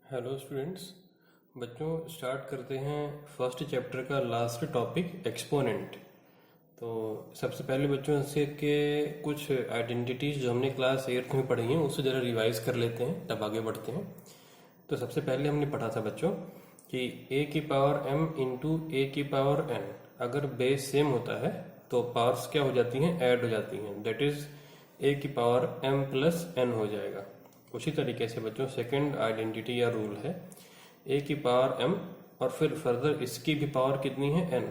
Hello students. बच्चों start करते हैं फर्स्ट चैप्टर का लास्ट टॉपिक एक्सपोनेंट। तो सबसे पहले बच्चों इसके के कुछ आइडेंटिटीज जो हमने क्लास 8 में पढ़ी हैं उससे ज़रा रिवाइज कर लेते हैं, तब आगे बढ़ते हैं। तो सबसे पहले हमने पढ़ा था बच्चों कि a की पावर m इंटू ए की पावर n, अगर बेस सेम होता है तो पावर्स क्या हो जाती हैं, ऐड हो जाती हैं। दैट इज a की पावर m प्लस n हो जाएगा। उसी तरीके से बच्चों सेकंड आइडेंटिटी या रूल है a की पावर m और फिर फर्दर इसकी भी पावर कितनी है n,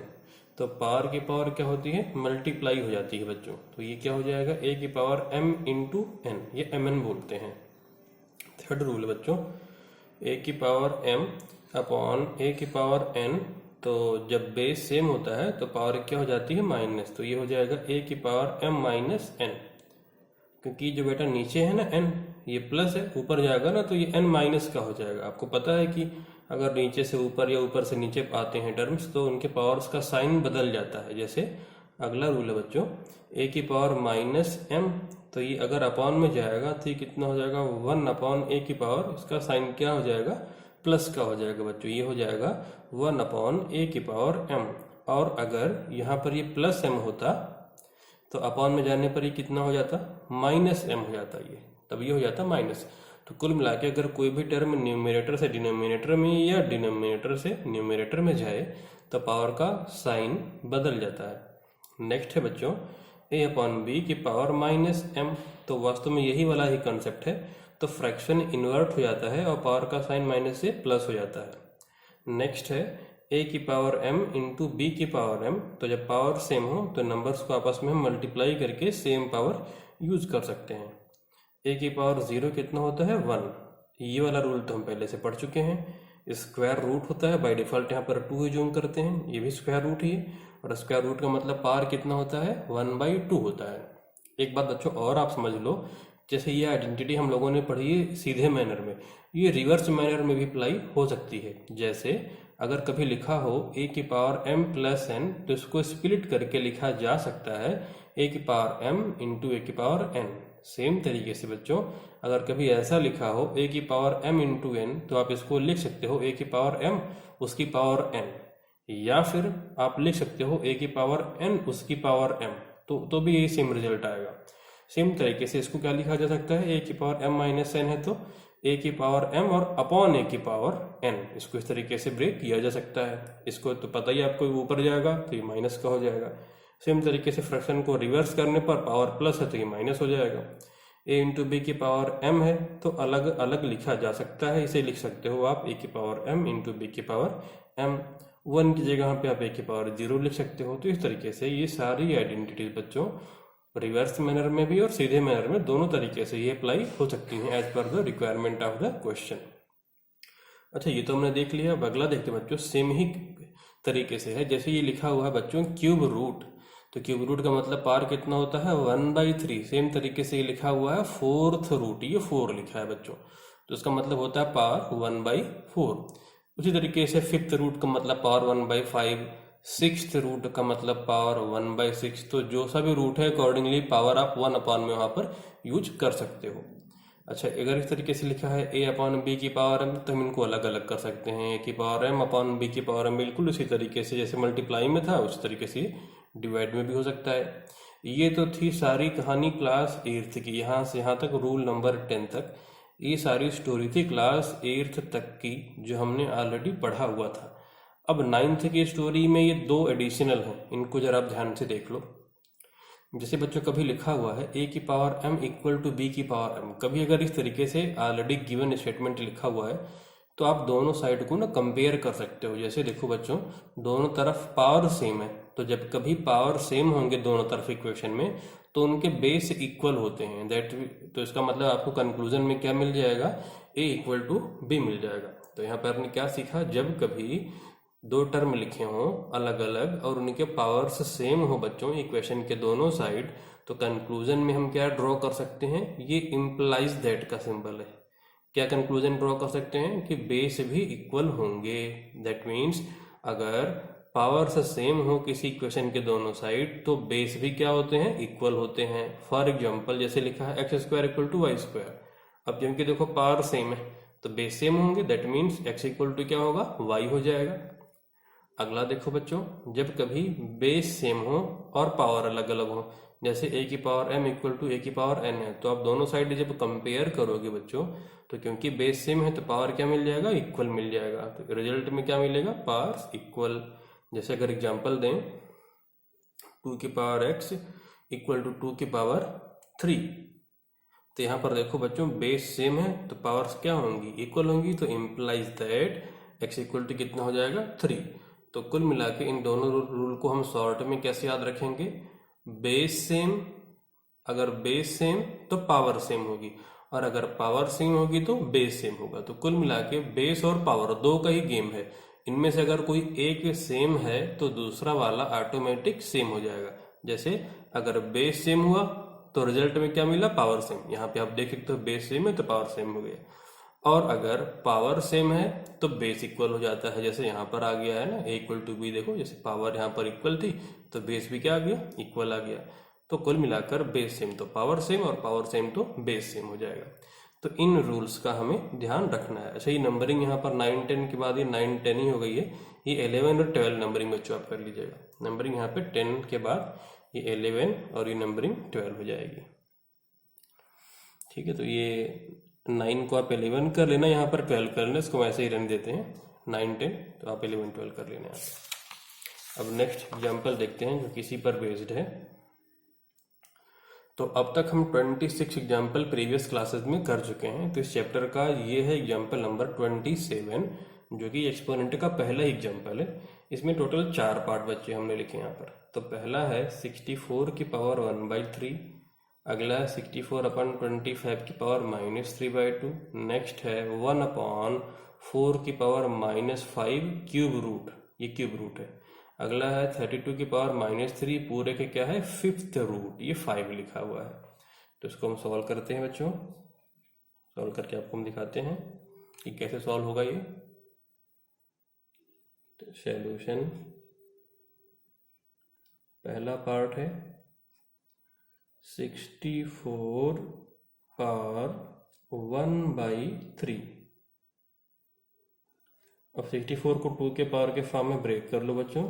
तो पावर की पावर क्या होती है, मल्टीप्लाई हो जाती है बच्चों। तो ये क्या हो जाएगा, a की पावर m इंटू n, ये mn बोलते हैं। थर्ड रूल बच्चों, a की पावर m अपॉन a की पावर n, तो जब बेस सेम होता है तो पावर क्या हो जाती है, माइनस। तो ये हो जाएगा a की पावर m माइनस n, क्योंकि जो बेटा नीचे है ना n, ये प्लस है, ऊपर जाएगा ना तो ये n माइनस का हो जाएगा। आपको पता है कि अगर नीचे से ऊपर या ऊपर से नीचे आते हैं टर्म्स तो उनके पावर्स का साइन बदल जाता है। जैसे अगला रूल है बच्चों, a की पावर माइनस m, तो ये अगर अपॉन में जाएगा तो ये कितना हो जाएगा, 1 अपॉन a की पावर, इसका साइन क्या हो जाएगा, प्लस का हो जाएगा बच्चों। ये हो जाएगा 1 अपॉन a की पावर m। और अगर यहाँ पर ये प्लस m होता तो अपॉन में जाने पर ये कितना हो जाता, माइनस m हो जाता, ये तब ये हो जाता माइनस। तो कुल मिला के अगर कोई भी टर्म न्यूमरेटर से डिनोमिनेटर में या डिनोमिनेटर से न्यूमरेटर में जाए तो पावर का साइन बदल जाता है। नेक्स्ट है बच्चों a अपॉन बी की पावर माइनस m, तो वास्तव में यही वाला ही कंसेप्ट है। तो फ्रैक्शन इन्वर्ट हो जाता है और पावर का साइन माइनस से प्लस हो जाता है। नेक्स्ट है a की पावर m इंटू बी की पावर m, तो जब पावर सेम हो तो नंबर्स को आपस में हम मल्टीप्लाई करके सेम पावर यूज कर सकते हैं। a की पावर 0 कितना होता है, 1। ये वाला रूल तो हम पहले से पढ़ चुके हैं। स्क्वायर रूट होता है बाय डिफॉल्ट, यहाँ पर 2 यूज करते हैं, ये भी स्क्वायर रूट ही है। और स्क्वायर रूट का मतलब पावर कितना होता है, 1/2 होता है। एक बात बच्चों और आप समझ लो, जैसे ये आइडेंटिटी हम लोगों ने पढ़ी है सीधे मैनर में, ये रिवर्स मैनर में भी अप्लाई हो सकती है। जैसे अगर कभी लिखा हो a की पावर m प्लस n, तो इसको स्प्लिट करके लिखा जा सकता है a की पावर m इंटू ए की पावर n। सेम तरीके से बच्चों अगर कभी ऐसा लिखा हो a की पावर m इंटू n, तो आप इसको लिख सकते हो a की पावर m उसकी पावर n, या फिर आप लिख सकते हो a की पावर n उसकी पावर m, तो भी यही सेम रिजल्ट आएगा। सेम तरीके से इसको क्या लिखा जा सकता है, a की पावर m माइनस n है तो a की पावर m और अपॉन a की पावर n, इसको इस तरीके से ब्रेक किया जा सकता है। इसको तो पता ही आपको, ऊपर जाएगा तो ये माइनस का हो जाएगा। सेम तरीके से फ्रैक्शन को रिवर्स करने पर पावर प्लस है तो ये माइनस हो जाएगा। a इंटू बी की पावर m है तो अलग अलग लिखा जा सकता है, इसे लिख सकते हो आप a की पावर m इंटू बी की पावर m। 1 की जगह पे आप a की पावर 0 लिख सकते हो। तो इस तरीके से ये सारी आइडेंटिटीज बच्चों रिवर्स मैनर में भी और सीधे मैनर में दोनों तरीके से ये अप्लाई हो सकती हैं as per the requirement of the question. अच्छा, ये तो हमने देख लिया। अब अगला देखते हैं बच्चों, सेम ही तरीके से है। जैसे ये लिखा हुआ है बच्चों क्यूब रूट, तो क्यूब रूट का मतलब पावर कितना होता है, 1/3। सेम तरीके से ये लिखा हुआ है फोर्थ रूट, ये 4 लिखा है बच्चों, तो इसका मतलब होता है पावर 1/4। उसी तरीके से फिफ्थ रूट का मतलब पावर 1/5, सिक्स्थ रूट का मतलब पावर 1/6। तो जो सा भी रूट है अकॉर्डिंगली पावर आप 1 अपॉन में वहां पर यूज कर सकते हो। अच्छा, अगर इस तरीके से लिखा है a अपॉन बी की पावर m, तो हम इनको अलग अलग कर सकते हैं। a की पावर m अपॉन बी की पावर m बिल्कुल उसी तरीके से जैसे मल्टीप्लाई में था उस तरीके से डिवाइड में भी हो सकता है। ये तो थी सारी कहानी क्लास 8th की, यहाँ से यहाँ तक रूल नंबर 10 तक। ये सारी स्टोरी थी क्लास 8th तक की जो हमने ऑलरेडी पढ़ा हुआ था। अब 9th की स्टोरी में ये 2 एडिशनल हैं, इनको जरा आप ध्यान से देख लो। जैसे बच्चों कभी लिखा हुआ है a की power m equal to b की पावर m, कभी अगर इस तरीके से ऑलरेडी गिवन स्टेटमेंट लिखा हुआ है तो आप दोनों साइड को ना कंपेयर कर सकते हो। जैसे देखो बच्चों, दोनों तरफ पावर सेम है, तो जब कभी पावर सेम होंगे दोनों तरफ इक्वेशन में तो उनके बेस इक्वल होते हैं। तो इसका मतलब आपको कंक्लूजन में क्या मिल जाएगा, a इक्वल टू b मिल जाएगा। तो यहाँ पर आपने क्या सीखा, जब कभी 2 टर्म लिखे हों अलग अलग और उनके पावर्स सेम हो बच्चों इक्वेशन के दोनों साइड, तो कंक्लूजन में हम क्या ड्रॉ कर सकते हैं, ये इम्प्लाइज दैट का सिंबल है। क्या कंक्लूजन ड्रॉ कर सकते हैं कि बेस भी इक्वल होंगे। दैट मीन्स अगर पावर्स सेम हो किसी इक्वेशन के दोनों साइड तो बेस भी क्या होते हैं, इक्वल होते हैं। फॉर एग्जाम्पल जैसे लिखा है x² इक्वल टू y²। अब क्योंकि देखो पावर सेम है तो बेस सेम होंगे, that means x equal to क्या होगा, y हो जाएगा। अगला देखो बच्चों, जब कभी बेस सेम हो और पावर अलग अलग हो, जैसे a की power m equal to a की पावर n है, तो आप दोनों साइड जब कंपेयर करोगे बच्चों, तो क्योंकि बेस सेम है तो पावर क्या मिल जाएगा, इक्वल मिल जाएगा। तो रिजल्ट में क्या मिलेगा, पावर्स इक्वल। जैसे अगर एग्जांपल दें, 2 की पावर x इक्वल टू 2 की पावर 3, तो यहाँ पर देखो बच्चों बेस सेम है तो पावर्स क्या होंगी, इक्वल होंगी, तो implies that x equal to कितना हो जाएगा, 3। तो कुल मिला के इन दोनों रूल को हम शॉर्ट में कैसे याद रखेंगे, बेस सेम, अगर बेस सेम तो पावर सेम होगी, और अगर पावर सेम होगी तो बेस सेम होगा। तो कुल मिला के बेस और पावर दो का ही गेम है, इनमें से अगर कोई एक सेम है तो दूसरा वाला ऑटोमेटिक सेम हो जाएगा। जैसे अगर बेस सेम हुआ तो रिजल्ट में क्या मिला, पावर सेम। यहाँ पे आप देख सकते हो बेस सेम है तो पावर सेम हो गया, और अगर पावर सेम है तो बेस इक्वल हो जाता है। जैसे यहाँ पर आ गया है ना a इक्वल टू बी, देखो जैसे पावर यहाँ पर इक्वल थी तो बेस भी क्या आ गया, इक्वल आ गया। तो कुल मिलाकर बेस सेम तो पावर सेम और पावर सेम तो बेस सेम हो जाएगा। तो इन रूल्स का हमें ध्यान रखना है। अच्छा, ये नंबरिंग यहाँ पर 9 10 के बाद ये 9 10 ही हो गई है, ये 11 और 12 नंबरिंग बच्चों आप कर लीजिएगा। नंबरिंग यहाँ पे 10 के बाद ये 11 और ये नंबरिंग 12 हो जाएगी। ठीक है, तो ये 9 को आप 11 कर लेना, यहाँ पर 12 कर लेना, इसको वैसे ही रहने देते हैं 9 10, तो आप 11 12 कर लेना यहाँ पे। अब नेक्स्ट एग्जाम्पल देखते हैं जो किसी पर बेस्ड है। तो अब तक हम 26 एग्जाम्पल प्रीवियस क्लासेस में कर चुके हैं, तो इस चैप्टर का ये है एग्जाम्पल नंबर 27, जो कि एक्सपोनेंट का पहला एग्जाम्पल है। इसमें टोटल 4 पार्ट बच्चे हमने लिखे यहाँ पर। तो पहला है 64 की पावर 1/3, अगला है 64 अपॉन 25 की पावर -3/2, नेक्स्ट है 1 अपॉन 4 की पावर -5 क्यूब रूट, ये क्यूब रूट है। अगला है 32 की पावर -3 पूरे के क्या है, 5th रूट, ये 5 लिखा हुआ है। तो इसको हम सॉल्व करते हैं बच्चों, सॉल्व करके आपको हम दिखाते हैं कि कैसे सॉल्व होगा ये। तो सॉल्यूशन, पहला पार्ट है 64 पावर 1/3। अब 64 को 2 के पावर के फॉर्म में ब्रेक कर लो बच्चों,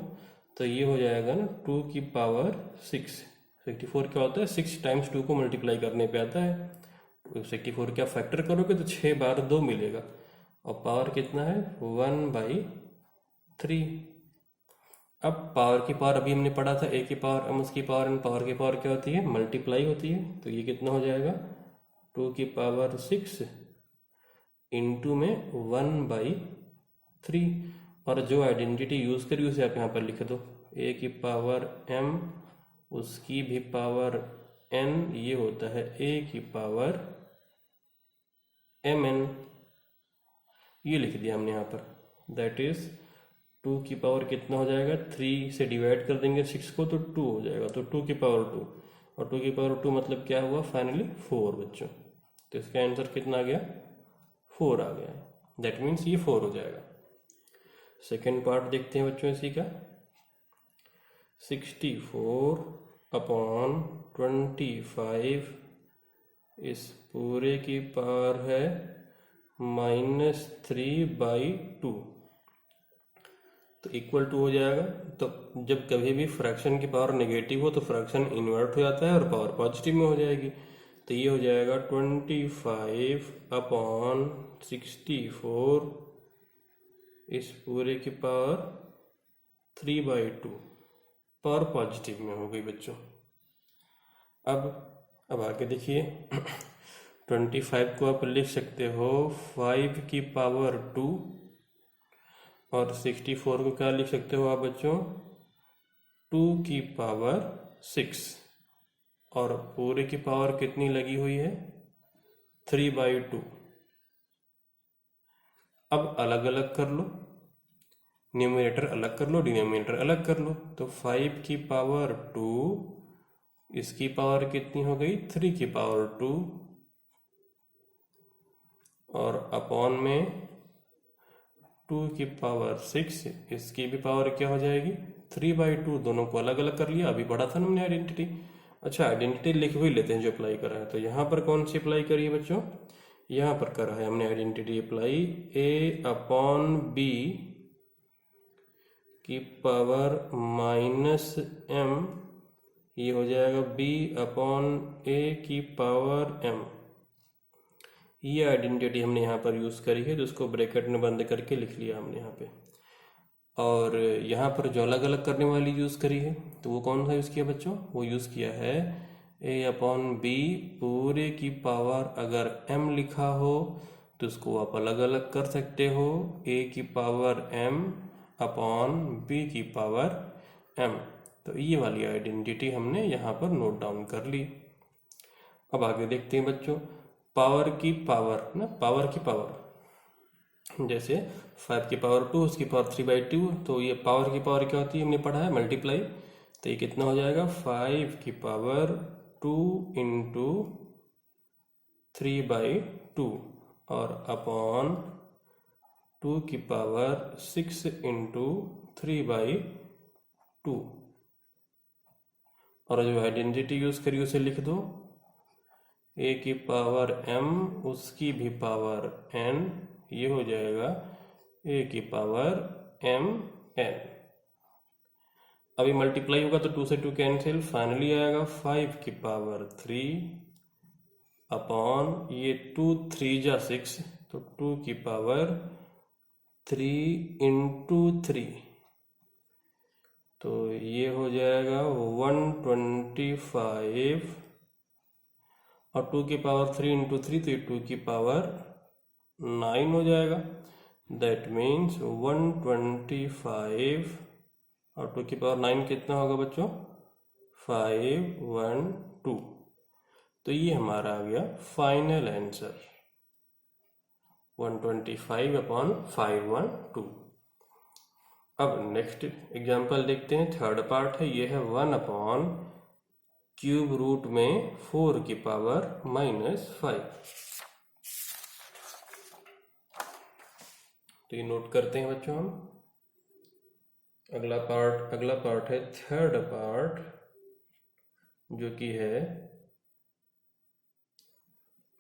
तो ये हो जाएगा ना 2 की पावर 6। 64 क्या होता है, 6 टाइम्स 2 को मल्टीप्लाई करने पे आता है। तो 64 क्या फैक्टर करोगे तो 6 बार 2 मिलेगा, और पावर कितना है, 1/3। अब पावर की पावर अभी हमने पढ़ा था, a की पावर m उसकी पावर n, पावर की पावर क्या होती है, मल्टीप्लाई होती है। तो ये कितना हो जाएगा, 2 की पावर 6 इंटू में 1/3, और जो आइडेंटिटी यूज करी उसे आप यहाँ पर लिख दो, a की पावर m उसकी भी पावर n, ये होता है a की पावर mn, ये लिख दिया हमने यहाँ पर। दैट इज 2 की पावर कितना हो जाएगा, 3 से डिवाइड कर देंगे 6 को तो 2 हो जाएगा, तो 2 की पावर 2, और 2 की पावर 2 मतलब क्या हुआ, फाइनली 4 बच्चों। तो इसका आंसर कितना आ गया, 4 आ गया। दैट मीन्स ये 4 हो जाएगा। सेकेंड पार्ट देखते हैं बच्चों इसी का, 64 अपॉन 25, इस पूरे की पावर है -3/2, तो इक्वल टू हो जाएगा। तो जब कभी भी फ्रैक्शन की पावर नेगेटिव हो तो फ्रैक्शन इन्वर्ट हो जाता है और पावर पॉजिटिव में हो जाएगी। तो ये हो जाएगा 25 अपॉन 64, इस पूरे की पावर 3/2, पावर पॉजिटिव में हो गई बच्चों। अब आगे देखिए 25 को आप लिख सकते हो 5 की पावर 2, और 64 को क्या लिख सकते हो आप बच्चों, 2 की पावर 6, और पूरे की पावर कितनी लगी हुई है, 3/2। अब अलग अलग कर लो, न्यूमरेटर अलग कर लो, डिनोमिनेटर अलग कर लो। तो 5 की पावर 2, इसकी पावर कितनी हो गई, 3 की पावर 2, और अपॉन में 2 की पावर 6, इसकी भी पावर क्या हो जाएगी, 3/2। दोनों को अलग अलग कर लिया, अभी पढ़ा था ना हमने आइडेंटिटी। अच्छा, आइडेंटिटी लिख भी लेते हैं जो अप्लाई करा है। तो यहाँ पर कौन सी अप्लाई करी है बच्चों, यहाँ पर करा है हमने identity apply, a upon b की पावर माइनस m, ये हो जाएगा b अपॉन a की पावर m। ये आइडेंटिटी हमने यहाँ पर यूज़ करी है, तो उसको ब्रैकेट में बंद करके लिख लिया हमने यहाँ पे। और यहाँ पर जो अलग अलग करने वाली यूज़ करी है, तो वो कौन सा यूज़ किया बच्चों? वो यूज़ किया है a अपॉन बी पूरे की पावर, अगर m लिखा हो तो उसको आप अलग अलग कर सकते हो, a की पावर m अपॉन b की पावर m। तो ये वाली आइडेंटिटी हमने यहाँ पर नोट डाउन कर ली। अब आगे देखते हैं बच्चों, पावर की पावर ना, पावर की पावर, जैसे 5 की पावर 2 उसकी पावर 3/2, तो ये पावर की पावर क्या होती है हमने पढ़ा है, मल्टीप्लाई। तो ये कितना हो जाएगा, 5 की पावर 2 इंटू 3/2 और अपॉन 2 की पावर 6 इंटू 3/2। और जो आइडेंटिटी यूज करी उसे लिख दो, a की पावर m उसकी भी पावर n, ये हो जाएगा a की पावर m n। अभी मल्टीप्लाई होगा तो 2 से 2 कैंसिल, फाइनली आएगा 5 की पावर 3 अपॉन ये 2 3 जा 6, तो 2 की पावर 3 इंटू 3, तो ये हो जाएगा 125, और 2 की पावर 3 इंटू 3, तो ये 2 की पावर 9 हो जाएगा। दैट मीन्स 125 और 2 की पावर 9 कितना होगा बच्चों, 512। तो ये हमारा आ गया फाइनल आंसर, 125 अपॉन 512। अब नेक्स्ट एग्जाम्पल देखते हैं, थर्ड पार्ट है, ये है 1 अपॉन क्यूब रूट में 4 की पावर -5। तो ये नोट करते हैं बच्चों हम। अगला पार्ट है थर्ड पार्ट, जो कि है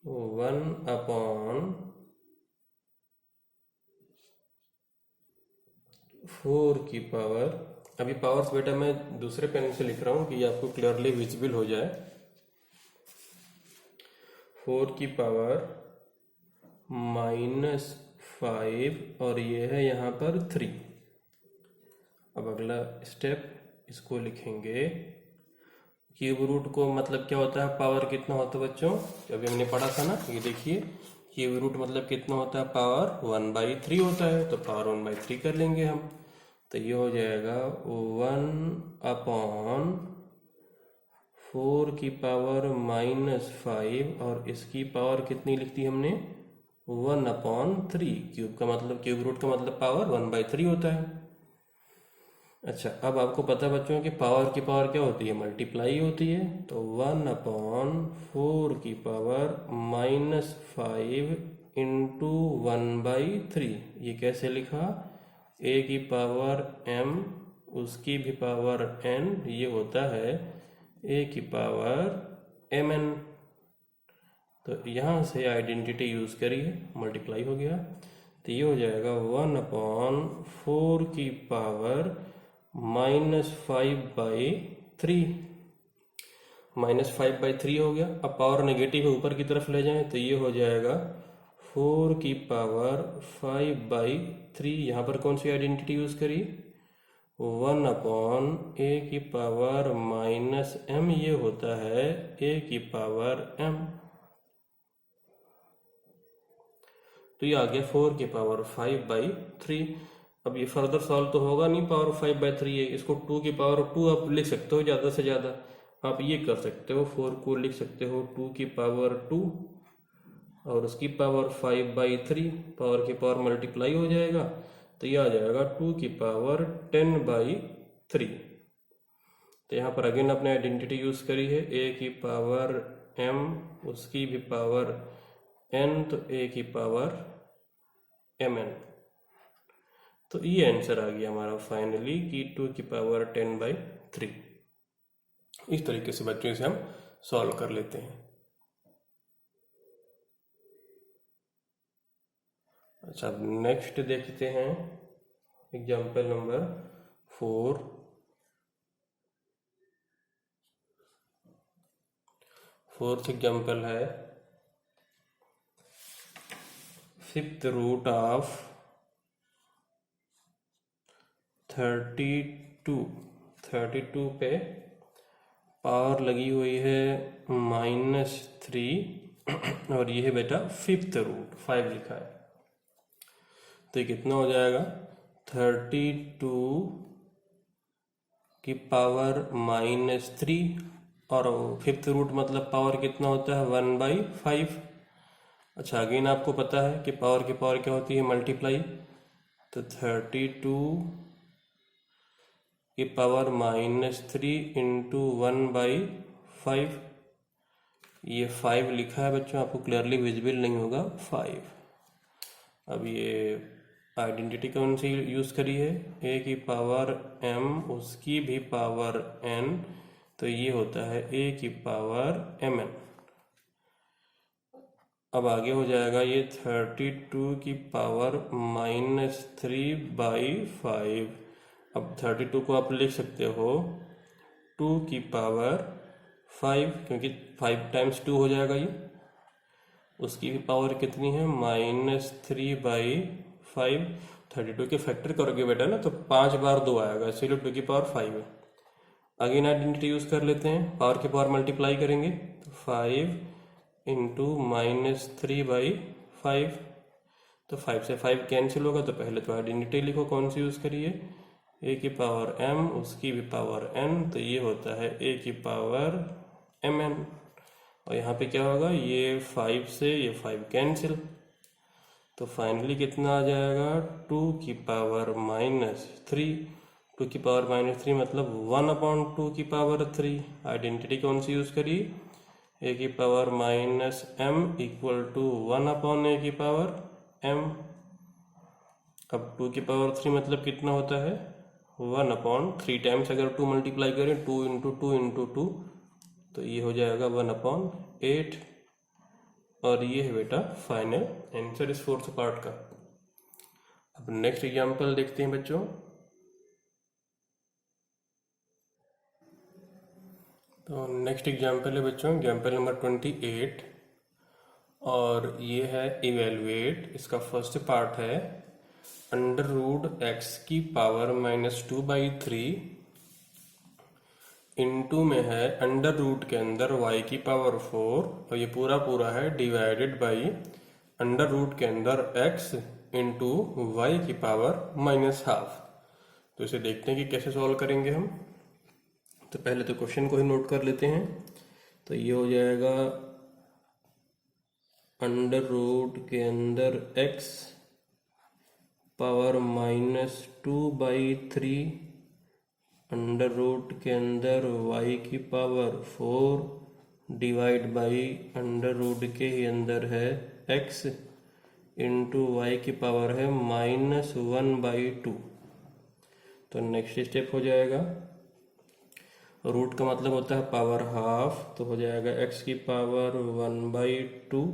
1 अपॉन 4 की पावर, अभी पावर्स बेटा मैं दूसरे पेन से लिख रहा हूँ कि ये आपको क्लियरली विजिबल हो जाए। 4 की पावर -5 और ये है यहाँ पर 3। अब अगला स्टेप, इसको लिखेंगे क्यूब रूट को मतलब क्या होता है, पावर कितना होता है बच्चों, अभी हमने पढ़ा था ना, ये देखिए क्यूब रूट मतलब कितना होता है, पावर 1/3 होता है, तो पावर 1/3 कर लेंगे हम। तो ये हो जाएगा 1 अपॉन 4 की पावर -5 और इसकी पावर कितनी लिख दी हमने, 1/3। क्यूब का मतलब, क्यूब रूट का मतलब पावर 1/3 होता है। अच्छा, अब आपको पता है बच्चों कि पावर की पावर क्या होती है, मल्टीप्लाई होती है। तो 1/4 की पावर -5 इंटू 1/3, ये कैसे लिखा, a की पावर m उसकी भी पावर n, ये होता है a की पावर mn। तो यहाँ से आइडेंटिटी यूज करिए, मल्टीप्लाई हो गया, तो ये हो जाएगा 1/4 की पावर -5/3, -5/3 हो गया। अब पावर नेगेटिव ऊपर की तरफ ले जाएं तो ये हो जाएगा 4 की पावर 5/3। यहाँ पर कौन सी आइडेंटिटी यूज करी, 1/a की पावर -m, ये होता है a की पावर m। तो ये आ गया 4 की पावर 5/3। अब ये फर्दर सॉल्व तो होगा नहीं, पावर 5/3 है, इसको 2 की पावर 2 आप लिख सकते हो, ज़्यादा से ज़्यादा आप ये कर सकते हो, 4 को लिख सकते हो 2 की पावर 2 और उसकी पावर 5/3, पावर की पावर मल्टीप्लाई हो जाएगा, तो ये आ जाएगा 2 की पावर 10/3। तो यहाँ पर अगेन अपने आइडेंटिटी यूज करी है, a की पावर m उसकी भी पावर n, तो a की पावर mn। तो ये आंसर आ गया हमारा फाइनली कि 2 की पावर 10/3। इस तरीके से बच्चों इसे हम सॉल्व कर लेते हैं। अच्छा, अब नेक्स्ट देखते हैं एग्जाम्पल नंबर 4। फोर्थ एग्जाम्पल है फिफ्थ रूट ऑफ 32 पे पावर लगी हुई है -3 और ये है बेटा फिफ्थ रूट 5 लिखा है। तो ये कितना हो जाएगा? 32 की पावर -3 और फिफ्थ रूट मतलब पावर कितना होता है? 1/5। अच्छा, अगेन आपको पता है कि पावर की पावर क्या होती है? मल्टीप्लाई। तो 32 की पावर -3 इंटू 1/5। ये 5 लिखा है बच्चों, आपको क्लियरली विजिबल नहीं होगा 5। अब ये आइडेंटिटी कौन सी यूज़ करी है? a की पावर m उसकी भी पावर n, तो ये होता है a की पावर mn। अब आगे हो जाएगा ये 32 की पावर -3/5। अब 32 को आप लिख सकते हो 2 की पावर 5, क्योंकि 5 टाइम्स 2 हो जाएगा ये। उसकी भी पावर कितनी है? -3/5। 32 के फैक्टर करोगे बेटा ना तो 5 बार 2 आएगा, इसीलिए 2 की पावर 5 है। अगेन आइडेंटिटी यूज़ कर लेते हैं, पावर की पावर मल्टीप्लाई करेंगे तो 5 इंटू -3/5। तो 5 से 5 कैंसिल होगा, तो पहले तो आइडेंटिटी लिखो कौन सी यूज़ करिए? a की पावर m उसकी भी पावर n, तो ये होता है a की पावर mn। और यहाँ पे क्या होगा? ये 5 से ये 5 कैंसिल, तो फाइनली कितना आ जाएगा? 2 की पावर -3। 2 की पावर -3 मतलब 1/2 की पावर 3। आइडेंटिटी कौन सी यूज़ करी? a की power -m equal to 1/a की पावर m। अब 2 की पावर 3 मतलब कितना होता है? 1/3 टाइम्स अगर 2 मल्टीप्लाई करें, 2 इंटू 2 इंटू 2, तो ये हो जाएगा 1/8। और ये है बेटा फाइनल आंसर इस फोर्थ पार्ट का। अब नेक्स्ट एग्जांपल देखते हैं बच्चों। तो नेक्स्ट एग्जांपल है बच्चों एग्जांपल नंबर 28 और ये है इवेलुएट। इसका फर्स्ट पार्ट है √x की पावर -2/3 इनटू में है अंडर रूट के अंदर y की पावर 4, और ये पूरा पूरा है डिवाइडेड बाई अंडर रूट के अंदर x इंटू वाई की पावर -12। तो इसे देखते हैं कि कैसे सॉल्व करेंगे हम। तो पहले तो क्वेश्चन को ही नोट कर लेते हैं। तो ये हो जाएगा अंडर रूट के अंदर x पावर -2/3 अंडर रूट के अंदर y की power 4 divide by under root के ही अंदर है x इंटू वाई की पावर है -1/2। तो नेक्स्ट स्टेप हो जाएगा, रूट का मतलब होता है पावर हाफ, तो हो जाएगा x की पावर 1/2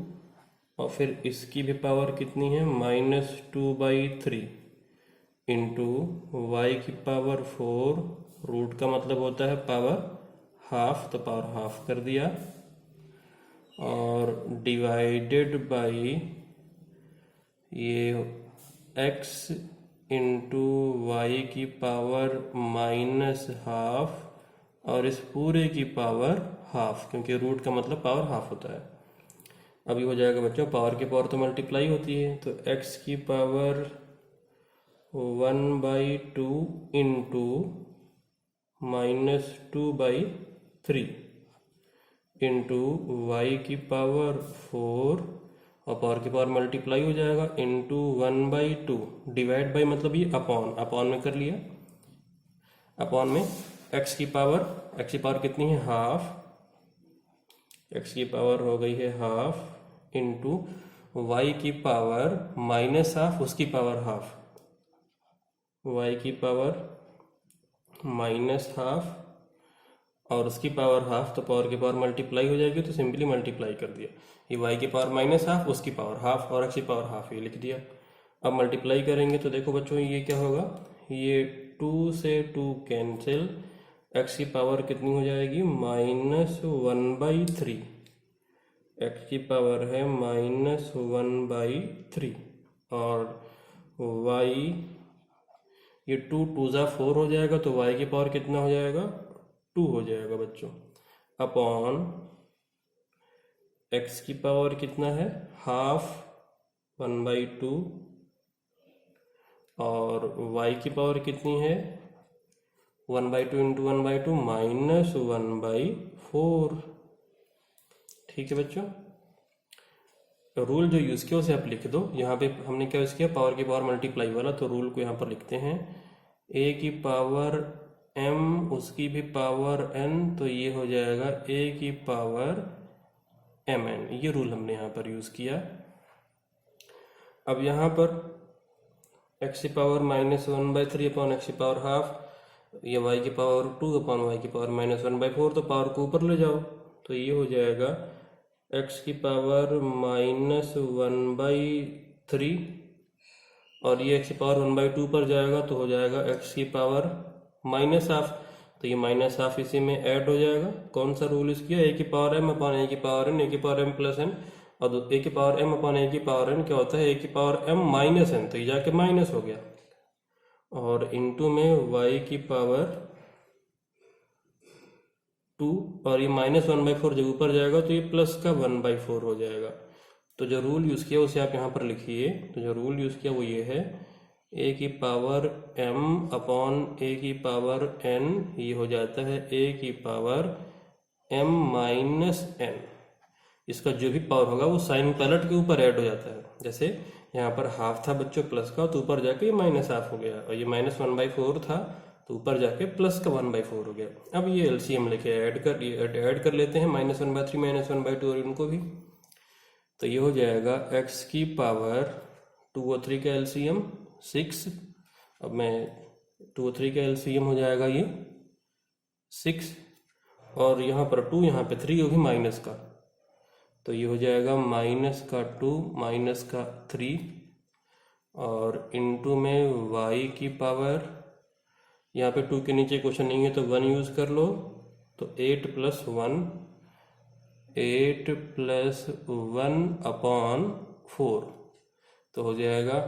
और फिर इसकी भी पावर कितनी है? -2/3 इंटू वाई की पावर 4। रूट का मतलब होता है पावर हाफ, तो पावर हाफ कर दिया, और डिवाइडेड बाई ये x इंटू वाई की पावर -12 और इस पूरे की पावर हाफ, क्योंकि रूट का मतलब पावर हाफ होता है। अभी हो जाएगा बच्चों, पावर की पावर तो मल्टीप्लाई होती है, तो x की पावर 1/2 इंटू -2/3 इंटू वाई की पावर 4 और पावर की पावर मल्टीप्लाई हो जाएगा इंटू 1/2 डिवाइड बाई मतलब ये अपॉन में कर लिया। अपॉन में x की पावर कितनी है? हाफ। x की पावर हो गई है हाफ इंटू y की पावर -12 उसकी पावर हाफ। y की पावर -12 और उसकी पावर हाफ, तो पावर की पावर मल्टीप्लाई हो जाएगी, तो सिंपली मल्टीप्लाई कर दिया। ये y की पावर -12 उसकी पावर हाफ और x की पावर हाफ, ये लिख दिया। अब मल्टीप्लाई करेंगे तो देखो बच्चों ये क्या होगा, ये 2 से 2 कैंसिल, एक्स की पावर कितनी हो जाएगी, -1/3। एक्स की पावर है -1/3 और वाई, ये 2 2 ज़ा 4 हो जाएगा तो वाई की पावर कितना हो जाएगा, 2 हो जाएगा बच्चों, अपॉन एक्स की पावर कितना है, हाफ 1/2 और y की पावर कितनी है, 1/2 इंटू 1/2 -1/4। ठीक है बच्चों, रूल जो यूज़ किया उसे आप लिख दो। यहाँ पे हमने क्या यूज़ किया, पावर की पावर मल्टीप्लाई वाला, तो रूल को यहाँ पर लिखते हैं, a की पावर m उसकी भी पावर n, तो ये हो जाएगा a की पावर mn। ये रूल हमने यहाँ पर यूज़ किया। अब यहाँ पर x की पावर -1/3 अपॉन एक्स की पावर हाफ, ये y की पावर 2 अपॉन वाई की पावर -1/4, तो पावर को ऊपर ले जाओ तो ये हो जाएगा x की पावर -1/3 और ये x की पावर 1/2 पर जाएगा तो हो जाएगा x की पावर -हाफ, तो ये -हाफ इसी में ऐड हो जाएगा। कौन सा रूल यूज़ किया, a की पावर m अपॉन a की पावर n, a की पावर m प्लस n, और a की पावर m अपॉन a की पावर n क्या होता है, a की पावर m माइनस n, तो ये जाके माइनस हो गया, और इनटू में y की पावर 2 और ये -1/4 जब ऊपर जाएगा तो ये प्लस का 1/4 हो जाएगा। तो जो रूल यूज़ किया उसे आप यहाँ पर लिखिए। तो जो रूल यूज़ किया वो ये है, a की पावर m अपॉन a की पावर n, ये हो जाता है a की पावर m माइनस n। इसका जो भी पावर होगा वो साइन पलट के ऊपर ऐड हो जाता है। जैसे यहाँ पर हाफ था बच्चों प्लस का, तो ऊपर जाके ये -हाफ हो गया, और ये -1/4 था तो ऊपर जाके प्लस का 1/4 हो गया। अब ये एलसीएम लेके ऐड कर लेते हैं, -1/3 -1/2 और इनको भी, तो ये हो जाएगा x की पावर 2 और 3 का एलसीएम 6। अब मैं 2 और 3 का एलसीएम हो जाएगा ये 6, और यहाँ पर 2 यहाँ पे 3 होगी माइनस का, तो ये हो जाएगा -2 -3 और इनटू में y की पावर, यहाँ पे 2 के नीचे क्वेश्चन नहीं है तो 1 यूज़ कर लो, तो 8 + 1 अपॉन 4, तो हो जाएगा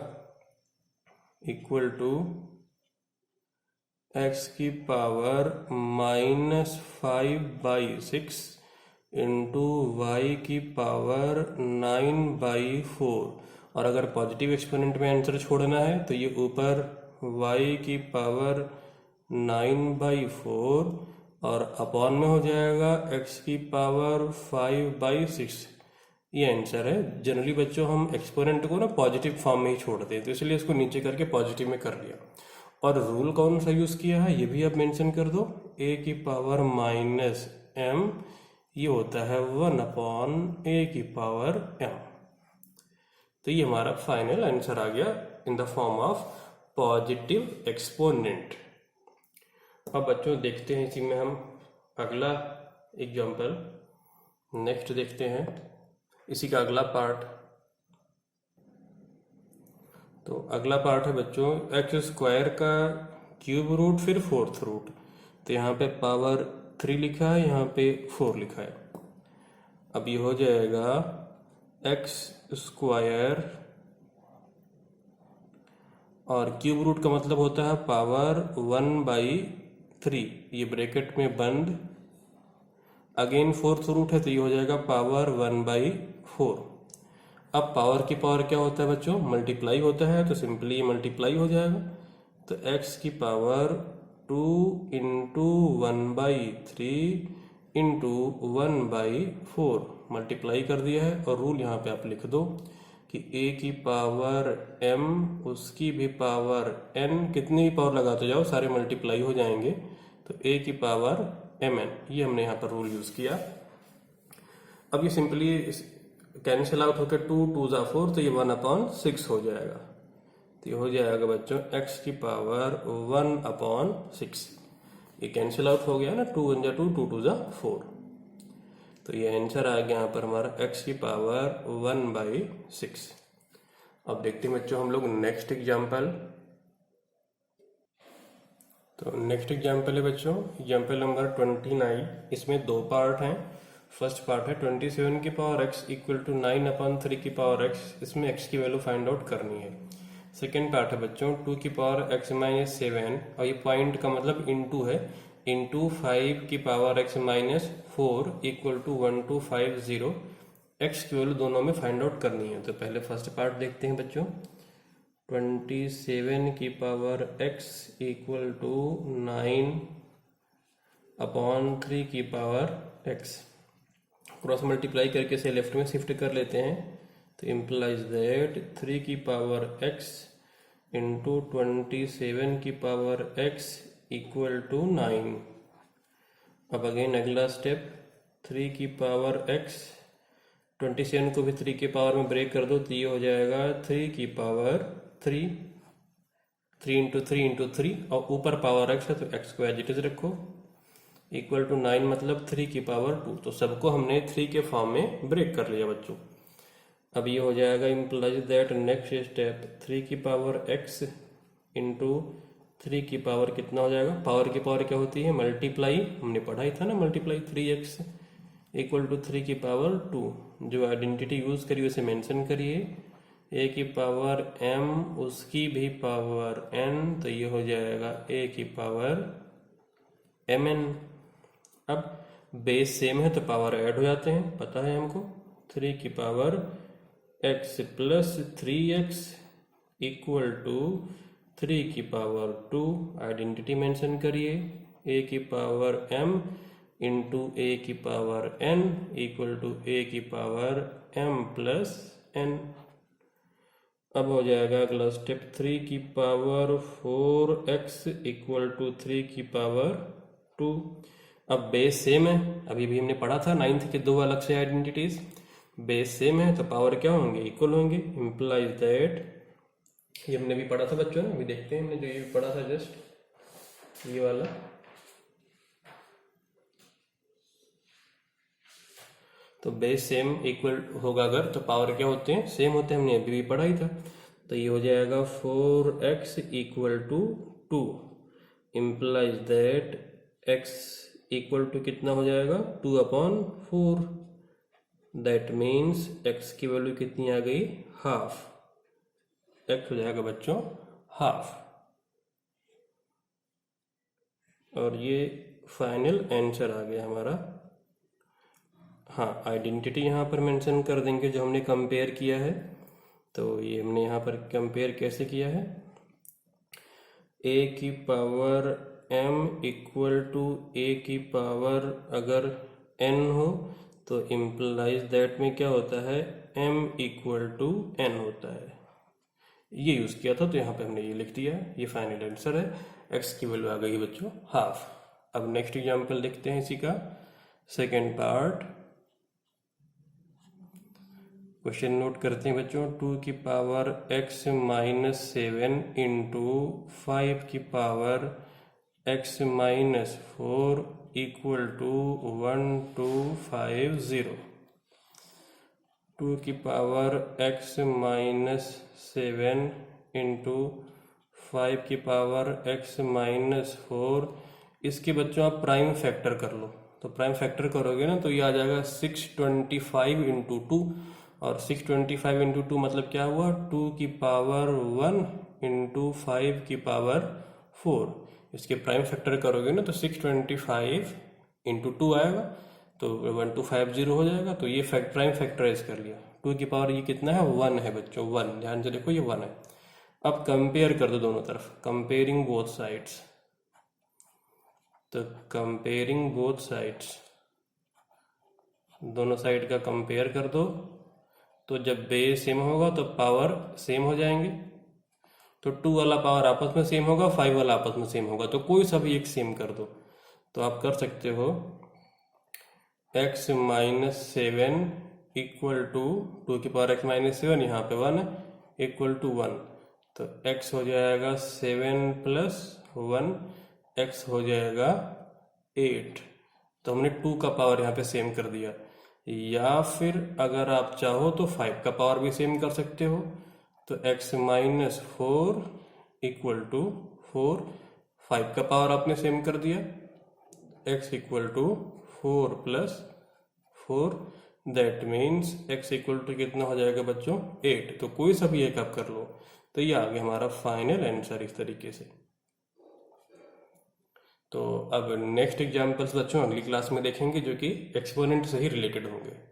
इक्वल टू x की पावर -5/6 इंटू वाई की पावर 9/4। और अगर पॉजिटिव एक्सपोनेंट में आंसर छोड़ना है तो ये ऊपर y की पावर 9/4 और अपॉन में हो जाएगा x की पावर 5/6। ये आंसर है। जनरली बच्चों हम एक्सपोनेंट को ना पॉजिटिव फॉर्म में ही छोड़ते हैं, तो इसलिए इसको नीचे करके पॉजिटिव में कर लिया। और रूल कौन सा यूज़ किया है ये भी आप मेंशन कर दो, a की पावर -m, ये होता है 1 अपॉन a की पावर m। तो ये हमारा फाइनल आंसर आ गया in the form of positive exponent. अब बच्चों देखते हैं इसी में हम अगला एग्जाम्पल, नेक्स्ट देखते हैं इसी का अगला पार्ट। तो अगला पार्ट है बच्चों x² का क्यूब रूट फिर 4th रूट। तो यहाँ पे पावर 3 लिखा है, यहाँ पे 4 लिखा है। अब ये हो जाएगा x² और क्यूब रूट का मतलब होता है पावर 1/3, ये ब्रैकेट में बंद, अगेन 4th रूट है तो ये हो जाएगा पावर 1/4। अब पावर की पावर क्या होता है बच्चों, मल्टीप्लाई होता है, तो सिंपली ये मल्टीप्लाई हो जाएगा। तो x की पावर 2 इंटू 1/3 इंटू 1/4 मल्टीप्लाई कर दिया है। और रूल यहाँ पे आप लिख दो कि a की पावर m उसकी भी पावर n, कितनी भी पावर लगाते जाओ सारे मल्टीप्लाई हो जाएंगे, तो a की पावर mn, ये हमने यहाँ पर रूल यूज़ किया। अब ये सिंपली कैंसिल आउट होकर 2 2 ज़ा 4, तो ये 1/6 हो जाएगा। तो ये हो जाएगा बच्चों x की पावर 1/6, ये कैंसिल आउट हो गया ना, 2 1 ज़ा 2 2 2 ज़ा 4। तो ये आंसर आ गया यहाँ पर हमारा x की पावर 1/6। अब देखते हैं बच्चों हम लोग नेक्स्ट एग्जाम्पल। तो नेक्स्ट एग्जाम्पल है बच्चों एग्जाम्पल नंबर 29। इसमें दो पार्ट हैं। फर्स्ट पार्ट है 27 की पावर x इक्वल टू 9/3 की पावर x। इसमें x की वैल्यू फाइंड आउट करनी है। सेकेंड पार्ट है बच्चों 2 की पावर x माइनस 7, और ये पॉइंट का मतलब इंटू है, इंटू 5 की power x minus 4 equal to 1250। x की वैल्यू दोनों में फाइंड आउट करनी है। तो पहले फर्स्ट पार्ट देखते हैं बच्चों। 27 की पावर x इक्वल टू 9/3 की पावर x। क्रॉस मल्टीप्लाई करके इसे लेफ्ट में शिफ्ट कर लेते हैं। तो इम्प्लाइज दैट 3 की पावर x इंटू 27 की पावर x इक्वल टू 9। अब अगेन अगला स्टेप 3 की पावर x, 27 को भी 3 के पावर में ब्रेक कर दो तो ये हो जाएगा 3 की पावर 3, 3 इंटू 3 इंटू 3, और ऊपर पावर x है तो x को एज इट इज रखो, इक्वल टू 9 मतलब 3 की पावर 2। तो सबको हमने 3 के फॉर्म में ब्रेक कर लिया बच्चों। अब ये हो जाएगा इम्प्लाइज दैट नेक्स्ट स्टेप 3 की पावर x इंटू 3 की पावर कितना हो जाएगा, पावर की पावर क्या होती है, मल्टीप्लाई, हमने पढ़ा ही था ना मल्टीप्लाई, 3x इक्वल टू 3 की पावर 2। जो आइडेंटिटी यूज करिए उसे मेंशन करिए, a की पावर m उसकी भी पावर n, तो ये हो जाएगा a की पावर mn। अब बेस सेम है तो पावर ऐड हो जाते हैं, पता है हमको। 3 की power x plus 3x equal to 3 की पावर 2। आइडेंटिटी मेंशन करिए, a की पावर m इंटू a की power n equal to a की पावर m प्लस n। अब हो जाएगा अगला स्टेप 3 की पावर 4x इक्वल टू 3 की पावर 2। अब बेस सेम है, अभी भी हमने पढ़ा था 9th के दो अलग से आइडेंटिटीज। बेस सेम है तो पावर क्या होंगे, इक्वल होंगे। इम्प्लाइज दैट, ये हमने भी पढ़ा था बच्चों ने, अभी देखते हैं हमने जो ये पढ़ा था जस्ट ये वाला। तो बेस सेम इक्वल होगा अगर, तो पावर क्या होते हैं, सेम होते हैं, हमने अभी भी पढ़ा ही था। तो ये हो जाएगा 4x equal to 2। Implies that x equal to कितना हो जाएगा, 2/4। दैट मीन्स x की वैल्यू कितनी आ गई, हाफ। x हो जाएगा बच्चों हाफ। और ये फाइनल आंसर आ गया हमारा। हाँ, आइडेंटिटी यहाँ पर मेंशन कर देंगे जो हमने कंपेयर किया है। तो ये हमने यहाँ पर कंपेयर कैसे किया है, a की power m equal to a की पावर अगर n हो तो इम्प्लाइज दैट में क्या होता है, m इक्वल टू n होता है। ये यूज़ किया था तो यहाँ पे हमने ये लिख दिया, ये फाइनल आंसर है। x की वैल्यू आ गई बच्चों हाफ। अब नेक्स्ट एग्जाम्पल देखते हैं इसी का सेकेंड पार्ट। क्वेश्चन नोट करते हैं बच्चों। 2 की पावर x माइनस 7 इंटू 5 की power x minus 4 equal to 1250। 2 की पावर x माइनस 7 इंटू 5 की पावर x माइनस 4, इसके बच्चों आप प्राइम फैक्टर कर लो। तो प्राइम फैक्टर करोगे ना तो ये आ जाएगा 625 इंटू 2, और 625 इंटू 2 मतलब क्या हुआ, 2 की पावर 1 इंटू 5 की पावर 4। इसके प्राइम फैक्टर करोगे ना तो 625 इंटू 2 आएगा, तो 1250 हो जाएगा। तो ये प्राइम फैक्टराइज कर लिया। 2 की पावर ये कितना है, 1 है बच्चों, 1, ध्यान से देखो ये 1 है। अब कंपेयर कर दो दोनों तरफ, कंपेयरिंग बोथ साइड्स। तो कंपेयरिंग बोथ साइड्स, दोनों साइड का कंपेयर कर दो। तो जब बेस सेम होगा तो पावर सेम हो जाएंगे। तो 2 वाला पावर आपस में सेम होगा, 5 वाला आपस में सेम होगा, तो कोई सा भी एक सेम कर दो। तो आप कर सकते हो x माइनस 7 इक्वल टू 2 की पावर x माइनस 7, यहाँ पे 1 है, इक्वल टू 1। तो x हो जाएगा 7 प्लस 1, x हो जाएगा 8। तो हमने 2 का पावर यहाँ पे सेम कर दिया। या फिर अगर आप चाहो तो 5 का पावर भी सेम कर सकते हो। तो x माइनस 4 इक्वल टू 4, 5 का पावर आपने सेम कर दिया, x equal to 4 plus 4, that means x equal to कितना हो जाएगा बच्चों 8। तो कोई सा भी एक आप कर लो, तो ये आ गया हमारा फाइनल आंसर इस तरीके से। तो अब नेक्स्ट एग्जाम्पल्स बच्चों अगली क्लास में देखेंगे जो कि एक्सपोनेंट से ही रिलेटेड होंगे।